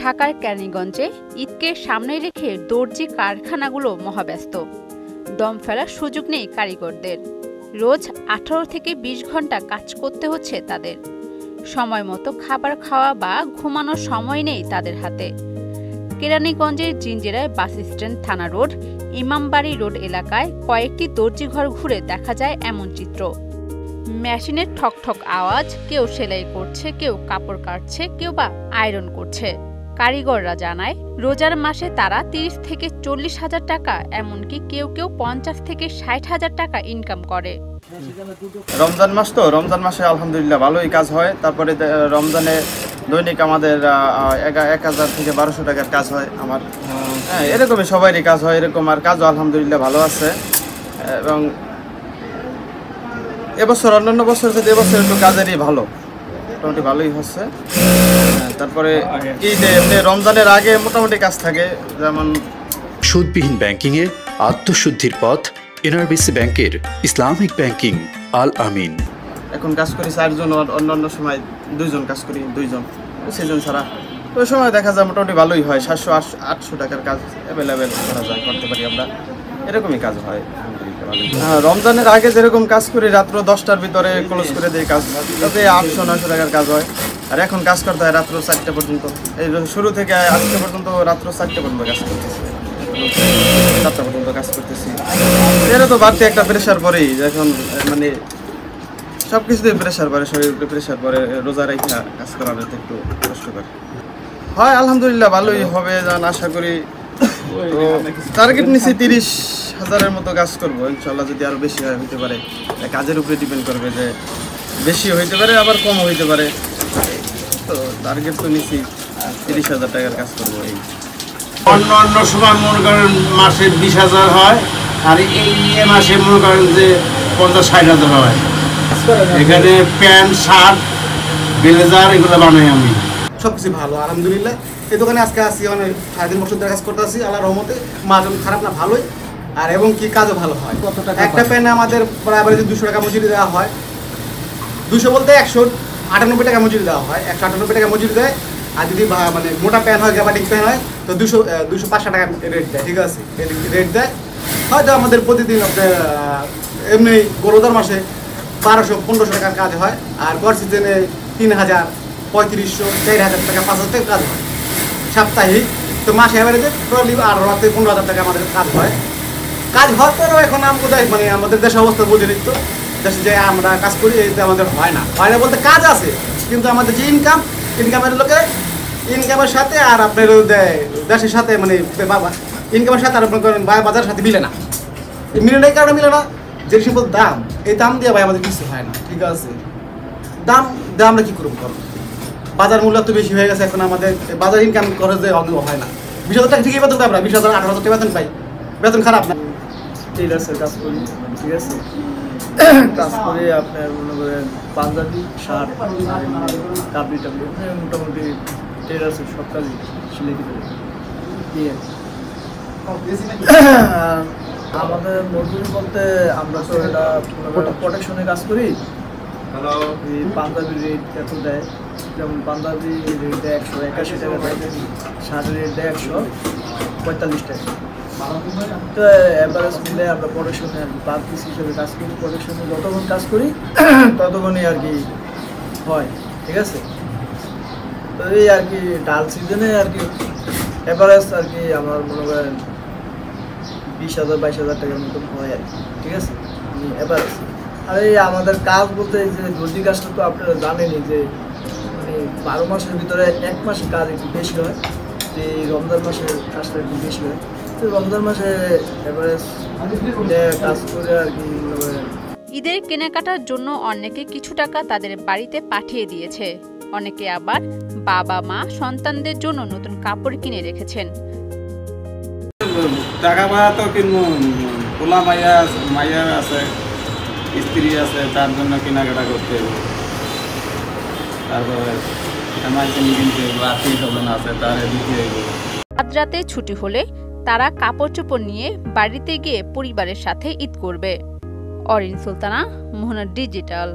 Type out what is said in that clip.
ঢাকার কেরানীগঞ্জে ঈদকে সামনে রেখে দর্জি কারখানাগুলো মহাব্যস্ত। দম ফেলার সুযোগ নেই কারিগরদের। রোজ 18 থেকে 20 ঘন্টা কাজ করতে হচ্ছে তাদের। সময় মতো খাবার খাওয়া বা ঘুমানোর সময় নেই তাদের হাতে। কেরানীগঞ্জের জিঞ্জিরায় বাস স্ট্যান্ড থানা রোড, ইমামবাড়ি রোড এলাকায় কয়েকটি দর্জি ঘর ঘুরে দেখা যায় এমন চিত্র। মেশিনের ঠকঠক আওয়াজ, কেউ সেলাই করছে, কেউ কাপড় কাটছে, কেউ বা আয়রন করছে। কারিগররা জানায় রোজার মাসে তারা 30 থেকে 40 হাজার টাকা, এমনকি কেউ কেউ 50 থেকে 60 হাজার টাকা ইনকাম করে। রমজান মাস তো, রমজান মাসে আলহামদুলিল্লাহ ভালোই কাজ হয়। তারপরে রমজানে দৈনিক আমাদের 1000 থেকে 1200 টাকার কাজ হয় আমার। হ্যাঁ, এরকমই সবারই কাজ হয় এরকম, আর কাজও আলহামদুলিল্লাহ ভালো আছে। এবং এবছর অন্যান্য বছর থেকে এবছর একটু কাজেরই ভালো, মোটামুটি ভালোই হচ্ছে। তারপরে ঈদে এমনি রমজানের আগে মোটামুটি কাজ থাকে, যেমন সুদবিহীন ব্যাংকিংয়ে আত্মশুদ্ধির পথ এনআরবিসি ব্যাংকের ইসলামিক ব্যাংকিং আল আমিন। এখন কাজ করি 4 জন, অন্যান্য সময় 2 জন কাজ করি, 2 জন সেজন ছাড়া। ওই সময় দেখা যায় মোটামুটি ভালোই হয়, 700-800 টাকার কাজ অ্যাভেলেবেল করা যায়, করতে পারি আমরা। এরকমই কাজ হয় রমজানের আগে যেরকম কাজ করি, রাত্র 10টার ভিতরে ক্লোজ করে দিই কাজ, তাতে 800-900 টাকার কাজ হয়। আর এখন কাজ করতে হয় রাত্র 4টা পর্যন্ত। এই শুরু থেকে আজকে পর্যন্ত রাত্র 4টা পর্যন্ত কাজ করতেছি, 7টা পর্যন্ত কাজ করতেছি। এরা তো বাড়তি একটা প্রেশার পরেই, এখন মানে সব কিছুতেই প্রেশার পড়ে, শরীরে প্রেশার পড়ে। রোজা রেখা কাজ করার একটু কষ্ট করে হয়। আলহামদুলিল্লাহ ভালোই হবে জান আশা করি। তো টার্গেট নিচ্ছি 30,000-এর মতো কাজ করবো ইনশাল্লাহ। যদি আরও বেশি হয় হইতে পারে, কাজের উপরে ডিপেন্ড করবে, যে বেশি হইতে পারে আবার কম হইতে পারে। তো টার্গেট তো নিচ্ছি 30,000 টাকার কাজ করবো। এই অন্য সময় মনে করেন মাসে 20,000 হয়, আর এই মাসে মনে করেন যে 50-60 হাজার হয়। এখানে প্যান্ট, শার্ট, ব্লেজার এগুলো বানাই আমি। সব কিছু ভালো আলহামদুলিল্লাহ। এই দোকানে আজকে আসছি, মানে 3 বছর ধরে কাজ করতে আসছি। আল্লাহর রহমতে মাজন খারাপ না, ভালোই। আর এবং কি কাজও ভালো হয়। একটা প্যান্টে আমাদের প্রায় 200 টাকা মজুরি দেওয়া হয়। 200 বলতে 198 টাকা মজুরি দেওয়া হয়, 198 টাকা মজুরি দেয়। আর যদি মানে মোটা প্যান্ট হয়, গ্যাবাটিক প্যান্ট হয়, তো 205 টাকা রেট দেয়। ঠিক আছে, রেট দেয়। হয়তো আমাদের প্রতিদিন আপনার এমনি রোজার মাসে 1200-1500 টাকার কাজ হয়। আর গড় সিজনে 3000, 3500, 4000 টাকা, 5000 টাকা কাজ হয় সাপ্তাহিক। তো মাসে অ্যাভারেজে টোটালি 15,000 টাকা আমাদের কাজ হয়। কাজ হওয়ার পরেও এখন আমাদের মানে আমাদের দেশের অবস্থা বুঝে নিত, দেশে যে আমরা কাজ করি এইতে আমাদের হয় না বলতে কাজ আছে, কিন্তু আমাদের যে ইনকামের লোকে ইনকামের সাথে আর আপনার দেশের সাথে মানে ইনকামের সাথে আর আপনার বাজারের সাথে মিলে না। মিলে না, এই কারণে মিলে না যে সম্পদ দাম, এই দাম দিয়ে ভাই আমাদের কিছু হয় না। ঠিক আছে, দাম আমরা কী করবো? করো, বাজার মূল্য তো বেশি হয়ে গেছে। এখন আমাদের বাজার ইনকাম করে যে হয় না। 20,000 টাকা ঠিকই বেতন পাই আমরা, 20,000-18,000 টাকা বেতন পাই, বেতন খারাপ না। টেলার্সের কাজ করি, ঠিক আছে। কাজ করে আপনার মনে করেন পাঞ্জাবি, শার্ট, টাবলি মোটামুটি টেলার্সের সব কাজই সিলাই দিতে দিয়ে। আমাদের মজুরি বলতে আমরা তো এটা প্রোটেকশনে কাজ করি। পাঞ্জাবির রেট এত দেয়, যেমন পাঞ্জাবি রেট দেয় 181 টাকা দেয়, শার্টের রেট দেয় 145 টাকা। তো অ্যাভারেজ মিলে আমরা প্রোডাকশনে আর কি পার পিস হিসেবে কাজ করি। প্রোডাকশনে যতক্ষণ কাজ করি ততক্ষণই আর কি হয়, ঠিক আছে। তো এই আর কি ডাল সিজনে আর কি অ্যাভারেজ আর কি আমার মনে করেন 20,000-22,000 টাকার মতন হয় আর কি, ঠিক আছে, অ্যাভারেজ। আর এই আমাদের কাজ বলতে যে দর্জি কাজটা তো আপনারা জানেনই যে মানে 12 মাসের ভিতরে 1 মাসে কাজ একটু বেশি হয়, এই রমজান মাসের কাজটা একটু বেশি হয়। তো রমজান মাসে এভারেজ কাজ করে আর কি। ঈদের কেনাকাটার জন্য অনেকে কিছু টাকা তাদের বাড়িতে পাঠিয়ে দিয়েছে, অনেকে আবার বাবা মা সন্তানদের জন্য নতুন কাপড় কিনে রেখেছেন। টাকা পাওয়া তো কিনবো, পোলা মাইয়া আছে, স্ত্রী আছে, তার জন্য কেনাকাটা করতে হবে। তারপরে আছে, তার রাতে ছুটি হলে তারা কাপড় চোপড় নিয়ে বাড়িতে গিয়ে পরিবারের সাথে ঈদ করবে। অরিন সুলতানা, মোহনা ডিজিটাল।